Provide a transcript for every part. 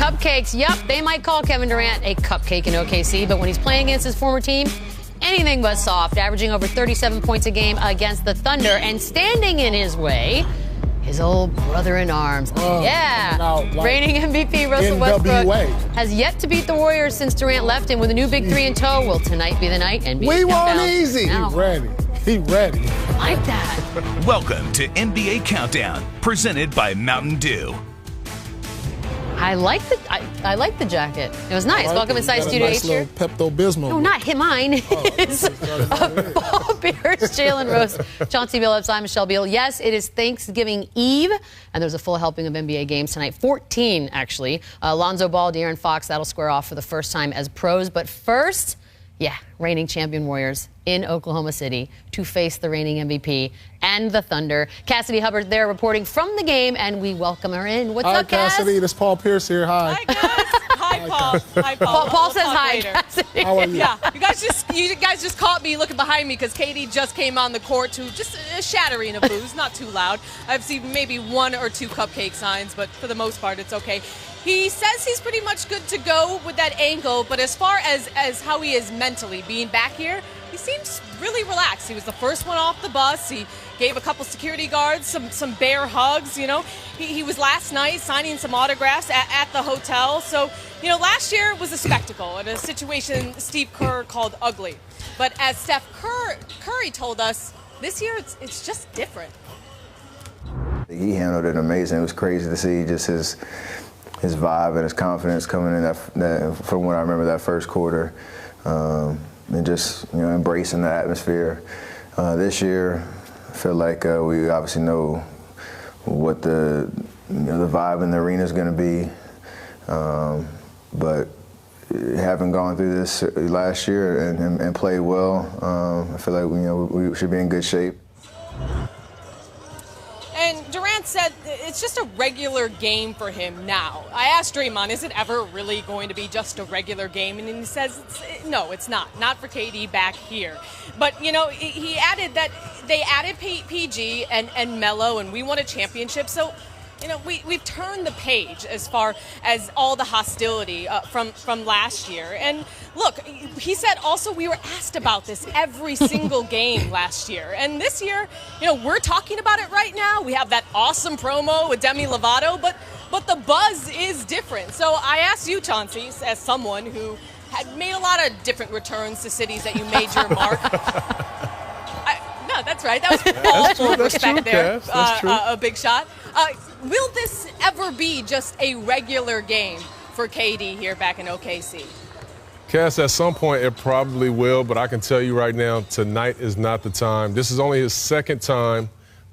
cupcakes. Yup, they might call Kevin Durant a cupcake in OKC, but when he's playing against his former team, anything but soft, averaging over 37 points a game against the Thunder, and standing in his way, his old brother-in-arms. Reigning MVP Russell Westbrook has yet to beat the Warriors since Durant left him with a new big three in tow. Will tonight be the night? NBA we won easy. He ready. He ready. I like that. Welcome to NBA Countdown, presented by Mountain Dew. I like the jacket. It was nice. Welcome inside Studio H here. Pepto-Bismol. No, not him. Mine. It's Paul Pierce, Jalen Rose, Chauncey Billups. I'm Michelle Beal. Yes, it is Thanksgiving Eve, and there's a full helping of NBA games tonight. 14, actually. Lonzo Ball, De'Aaron Fox, that'll square off for the first time as pros. But first, reigning champion Warriors in Oklahoma City to face the reigning MVP and the Thunder. Cassidy Hubbard there reporting from the game, and we welcome her in. What's up, Cass? Hi, Cassidy. This is Paul Pierce here. Hi. Hi, guys. Hi, Paul. Hi, Paul. Paul says hi, Cassidy. How are you? Yeah, you guys just caught me looking behind me because Katie just came on the court to just a shattering of booze, not too loud. I've seen maybe 1 or 2 cupcake signs, but for the most part, it's okay. He says he's pretty much good to go with that ankle, but as far as how he is mentally being back here, he seems really relaxed. He was the first one off the bus. He gave a couple security guards some bear hugs, you know. He was last night signing some autographs at the hotel. So, you know, last year was a spectacle and a situation Steve Kerr called ugly. But as Steph Curry told us, this year it's just different. He handled it amazing. It was crazy to see just his vibe and his confidence coming in that from what I remember that first quarter, and just embracing the atmosphere. This year, I feel like we obviously know what the vibe in the arena is going to be, but having gone through this last year and played well, I feel like we should be in good shape. And Durant said it's just a regular game for him now. I asked Draymond, is it ever really going to be just a regular game? And he says, no, it's not. Not for KD back here. But, he added that they added PG and Melo, and we won a championship. So, we've turned the page as far as all the hostility from last year. And look, he said also we were asked about this every single game last year. And this year, we're talking about it right now. We have that awesome promo with Demi Lovato, but the buzz is different. So I asked you, Chauncey, as someone who had made a lot of different returns to cities that you made your mark. No, that's right. That was all respect there. That's true. A big shot. Will this ever be just a regular game for KD here back in OKC? Cass, at some point it probably will, but I can tell you right now, tonight is not the time. This is only his second time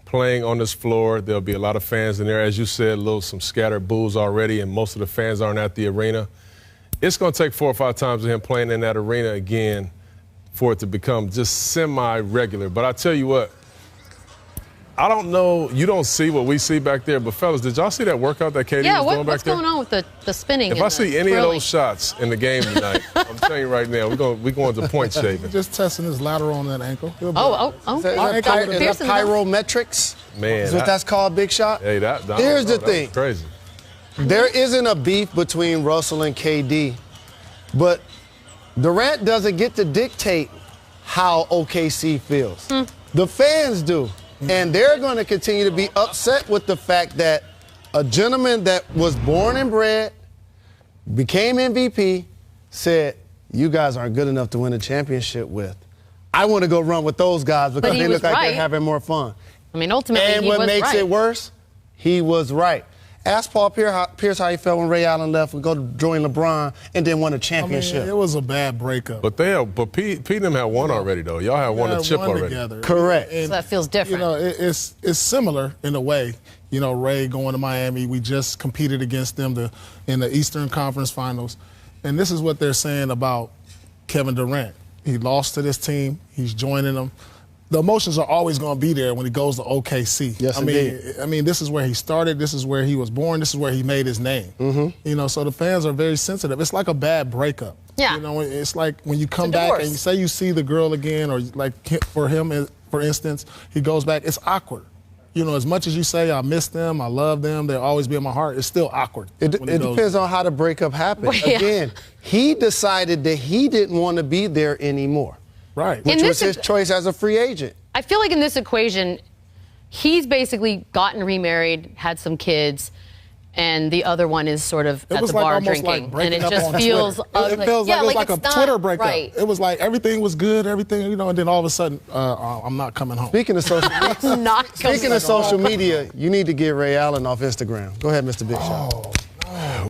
playing on this floor. There'll be a lot of fans in there. As you said, some scattered boos already, and most of the fans aren't at the arena. It's going to take 4 or 5 times of him playing in that arena again for it to become just semi-regular. But I tell you what, I don't know, you don't see what we see back there, but fellas, did y'all see that workout that KD was doing back there? What's going on with the spinning? If I see any of those shots in the game tonight, I'm telling you right now, we're going to point shaving. Just testing his lateral on that ankle. Is that pyrometrics? Man. Is what that's called, Big Shot? Hey, here's the thing. Crazy. There isn't a beef between Russell and KD, but Durant doesn't get to dictate how OKC feels. The fans do. And they're going to continue to be upset with the fact that a gentleman that was born and bred, became MVP, said, you guys aren't good enough to win a championship with. I want to go run with those guys because they look like they're having more fun. I mean, ultimately, and what makes it worse, he was right. Ask Paul Pierce how he felt when Ray Allen left and go to join LeBron and then won a championship. I mean, it was a bad breakup. But Pete and them had one already, though. Y'all had won a chip already. Together. Correct. So that feels different. It's similar in a way. Ray going to Miami, we just competed against them in the Eastern Conference Finals. And this is what they're saying about Kevin Durant. He lost to this team. He's joining them. The emotions are always going to be there when he goes to OKC. Yes, I mean, this is where he started. This is where he was born. This is where he made his name. So the fans are very sensitive. It's like a bad breakup. Yeah. It's like when you come back and you say you see the girl again, or like for him, for instance, he goes back. It's awkward. You know, as much as you say I miss them, I love them, they'll always be in my heart, it's still awkward. It depends on how the breakup happened. Well, yeah. Again, he decided that he didn't want to be there anymore. Right. Which was his choice as a free agent. I feel like in this equation, he's basically gotten remarried, had some kids, and the other one is sort of at the bar drinking. Like, and it just feels ugly. It feels like it was like a Twitter breakup. Right. It was like everything was good, everything, you know, and then all of a sudden, I'm not coming home. Speaking of social Not media, you need to get Ray Allen off Instagram. Go ahead, Mr. Big Shot.